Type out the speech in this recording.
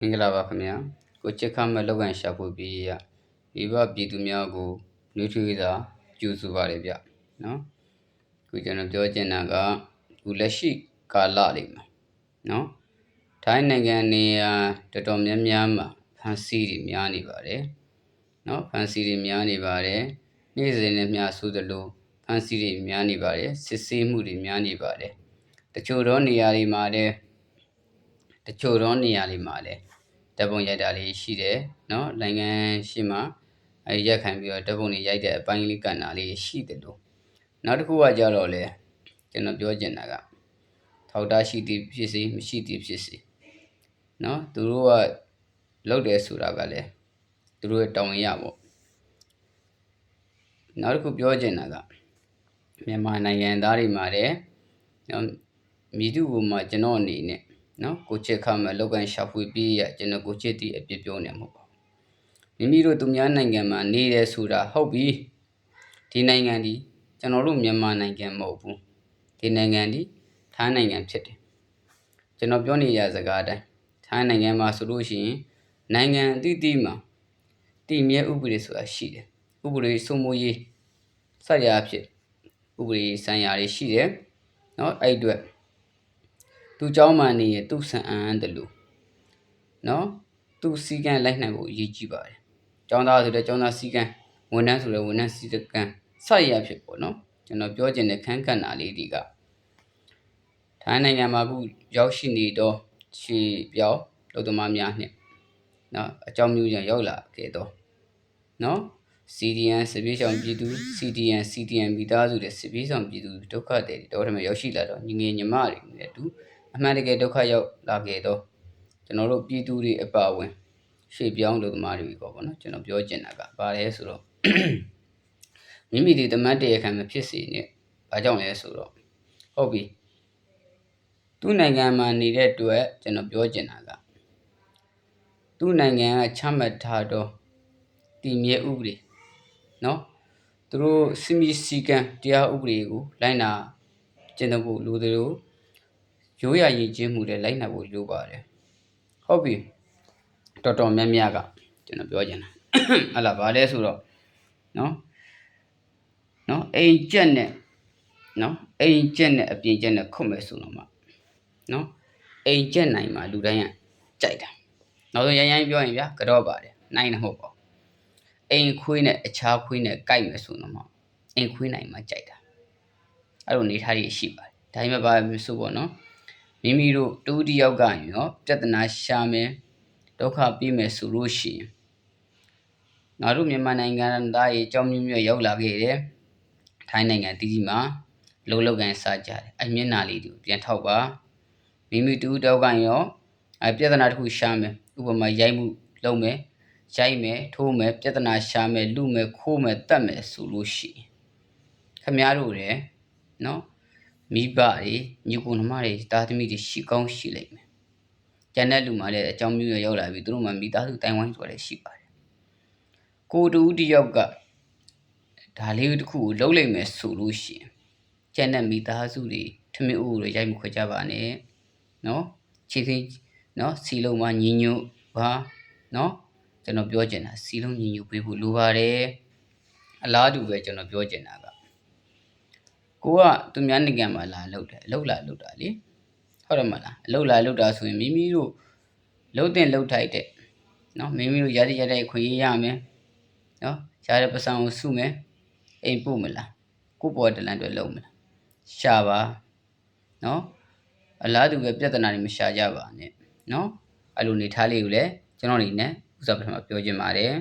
မင်္ဂလာပါခင်ဗျာကိုချစ်ခမ်းမဲ့လောက်ကန်ရှာဖွေပြီးရဒီဘပြည်သူများကိုနှွေးထွေးစွာကြိုဆိုပါတယ်ဗျနော်ခုကျွန်တော်ပြောချင်တာကခုလက်ရှိကာလလေးမှာနော်ထိုင်းနိုင်ငံနေရာတော်တော်များများမှာဖန်စီတွေများနေပါတယ်နော်ဖန်စီတွေများနေပါတယ်နေ့စဉ်နဲ့မျှဆိုသလိုဖန်စီတွေများနေပါတယ်စစ်ဆေးမှုတွေများနေပါတယ်တချို့တော့နေရာတွေမှာလည်းဓာတ်ပုံရိုက်တာလေးရှိတယ်နော်နိုင်ငံရှိမှာရက်ခံပြီးတော့ဓာတ်ပုံတွေရိုက်တဲ့အပိုင်းလေးကန်တာလေးရှိတယ်လို့နောက်တစ်ခုကကြတော့လေကျွန်တော်ပြောချင်တာကထောက်တာရှိသည်ဖြစ်စေမရှိသည်ဖြစ်စေနော်သူတို့ကလုပ်တယ်ဆိုတာကလည်းသူတို့ရဲ့တောင်းရပေါ့နောက်တစ်ခုပြောချင်တာကမြန်မာနိုင်ငံသားတွေမှာလည်းနော်မြည်သူ့ဘုံမှာကျွန်တော်အနေနဲ့နော်ကိုချစ်ခါမဲ့လောက်ကန်ရှာဖွေပြီးရကျွန်တော်ကိုချစ်တီအပြစ်ပြောနေမှာပေါ့မိမိတို့သူများနိုင်ငံမှာနေတယ်ဆိုတာဟုတ်ပြီဒီနိုင်ငံဒီကျွန်တော်တို့မြန်မာနိုင်ငံမဟုတ်ဘူးဒီနိုင်ငံဒီထိုင်းနိုင်ငံဖြစ်တယ်ကျွန်တော်ပြောနေရစကားတိုင်းထိုင်းနိုင်ငံမှာဆိုလို့ရှိရင်နိုင်ငံအသီးသီးမှာတည်မြဲဥပဒေဆိုတာရှိတယ်ဥပဒေစိုးမိုးရေးဆက်ရဖြစ်ဥပဒေဆိုင်ရာတွေရှိတယ်နော်အဲ့အတွက်သူเจ้าမှနေရသူဆန်အန်တယ်လို့နော်သူစီကံလိုက်နိုင်ဖို့အရေးကြီးပါတယ်เจ้าသားဆိုတဲ့เจ้าသားစီကံဝန်ထမ်းဆိုတဲ့ဝန်ထမ်းစီကံဆက်ရဖြစ်ပေါ့နော်ကျွန်တော်ပြောချင်တဲ့ခန်းကဏ္ဍလေးတွေကထိုင်းနိုင်ငံမှာခုရောက်ရှိနေတော့ခြေပြောင်းလူသမားများနဲ့နော်အကြောင်းမျိုးကြောင့်ရောက်လာခဲ့တော့နော် CDN စစ်ပြေးဆောင်ပြည်သူ CDN မိသားစုတဲ့စစ်ပြေးဆောင်ပြည်သူဒုက္ခတွေတော့ထမရောက်ရှိလာတော့ညီငယ်ညီမတွေနဲ့တူအမှန်တကယ်ဒုက္ခရောက်လာခဲ့တော့ကျွန်တော်တို့ပြည်သူတွေအပါဝင်ရှေ့ပြောင်းလူသမားတွေပေါ့နော်ကျွန်တော်ပြောချင်တာကဘာလဲဆိုတော့မိမိဒီတမတ်တရားခံမဖြစ်စေနဲ့ဘာကြောင့်လဲဆိုတော့ဟုတ်ပြီသူ့နိုင်ငံမှာနေတဲ့အတွက်ကျွန်တော်ပြောချင်တာကသူ့နိုင်ငံကချမှတ်ထားတော့တည်မြဲဥပဒေနော်သူတို့စီမီစီကံတရားဥပဒေကိုလိုက်နာကျင့်သုံးဖို့လိုတယ်လို့ရိုးရာရည်ကျင်းမှုတွေလိုက်နာဖို့လိုပါတယ်ဟုတ်ပြီတော်တော်များများကကျွန်တော်ပြောချင်တာဟလာဘာလဲဆိုတော့နော်အိမ်ကျက်နဲ့နော်အိမ်ကျက်နဲ့အပြင်ကျက်နဲ့ခုတ်မယ်ဆိုတော့မှနော်အိမ်ကျက်နိုင်မှာလူတိုင်းကကြိုက်တာနောက်ဆုံးရိုင်းပြောရင်ဗျာကတော့ပါတယ်နိုင်တယ်ဟုတ်ပေါ့အိမ်ခွေးနဲ့အခြားခွေးနဲ့ကြိုက်မယ်ဆိုတော့မှအိမ်ခွေးနိုင်မှာကြိုက်တာအဲ့လိုနေထားရရှိပါတယ်ဒါပေမဲ့ဘာလို့ဆိုပေါ့နော်မိမိတို့တူတယောက်ကရောပြဿနာရှာမယ်ဒုက္ခပြီးမယ်ဆိုလို့ရှိရင်ငါတို့မြန်မာနိုင်ငံသားရေအကြောင်းမျိုးမျိုးရောက်လာခဲ့တယ်ထိုင်းနိုင်ငံတည်မှာလောက်ကန်စားကြတယ်အမျက်နာလေးတွေကိုပြန်ထောက်ပါမိမိတူတောက်ကရောပြဿနာတစ်ခုရှာမယ်ဥပမာရိုက်မှုလုပ်မယ်ရိုက်မယ်ထိုးမယ်ပြဿနာရှာမယ်လူမယ်ခိုးမယ်တတ်မယ်ဆိုလို့ရှိရင်ခမည်းတော်တယ်နော်မိဘတွေညီကိုနှမတွေတာသမီတွေရှိကောင်းရှိလိမ့်မယ်ကျန်တဲ့လူမှလည်းအကြောင်းမျိုးရောက်လာပြီသူတို့မှမိသားစုတိုင်ဝိုင်းဆိုတာရှိပါတယ်ကိုတူတယောက်ကဒါလေးတစ်ခုကိုလှုပ်လိုက်မယ်ဆိုလို့ရှိရင်ကျန်တဲ့မိသားစုတွေထမင်းအိုးတွေရိုက်မခွဲကြပါနဲ့နော်ချီချင်းနော်စီလုံးမှာညီညွတ်ပါနော်ကျွန်တော်ပြောချင်တာစီလုံးညီညွတ်ပေးဖို့လိုပါတယ်အလားတူပဲကျွန်တော်ပြောချင်တာကကိုကသူများနိုင်ငံမှာလာလှုပ်တယ်အလုပ်လာလှုပ်တာလေဟုတ်တယ်မလားအလုပ်လာလှုပ်တာဆိုရင်မိမိတို့လှုပ်တဲ့လှုပ်ထိုက်တဲ့နော်မိမိတို့ရတဲ့ခွင့်ရမယ်နော်ရတဲ့ပစံကိုစုမယ်အိမ်ပို့မလားကိုပေါ်တလန်တွေလုံးမလားရှာပါနော်အလားတူပဲပြဿနာတွေမရှာကြပါနဲ့နော်အဲ့လိုနေထားလေးကိုလည်းကျွန်တော်အနေနဲ့ဥစားပထမပြောချင်ပါတယ်